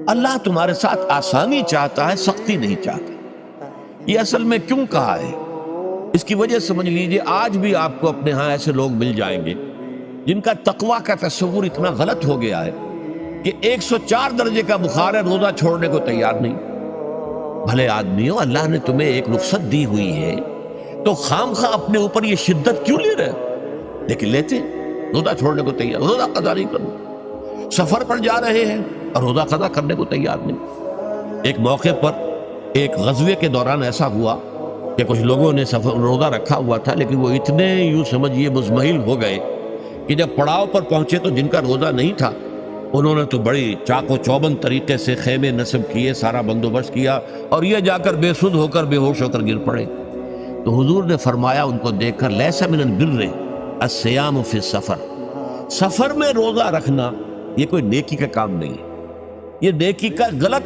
اللہ تمہارے ساتھ آسانی چاہتا ہے، سختی نہیں چاہتا۔ یہ اصل میں کیوں کہا ہے، اس کی وجہ سمجھ لیجئے۔ آج بھی آپ کو اپنے ہاں ایسے لوگ مل جائیں گے جن کا تقویٰ کا تصور اتنا غلط ہو گیا ہے کہ 104 درجے کا بخار ہے، روزہ چھوڑنے کو تیار نہیں۔ بھلے آدمیوں، اللہ نے تمہیں ایک رخصت دی ہوئی ہے تو خام خواہ اپنے اوپر یہ شدت کیوں لے رہے؟ لیکن لیتے، روزہ چھوڑنے کو تیار، روزہ قضا نہیں کرنا۔ سفر پر جا رہے ہیں اور روزہ قضا کرنے کو تیار نہیں۔ ایک موقع پر ایک غزوے کے دوران ایسا ہوا کہ کچھ لوگوں نے روزہ رکھا ہوا تھا، لیکن وہ اتنے یوں سمجھیے مزمحل ہو گئے کہ جب پڑاؤ پر پہنچے تو جن کا روزہ نہیں تھا انہوں نے تو بڑی چاق و چوبند طریقے سے خیمے نصب کیے، سارا بندوبست کیا، اور یہ جا کر بے سدھ ہو کر بے ہوش ہو کر گر پڑے۔ تو حضور نے فرمایا ان کو دیکھ کر، لیس من البر الصیام فی السفر، سفر میں روزہ رکھنا یہ کوئی نیکی کا کام نہیں ہے، یہ نیکی کا غلط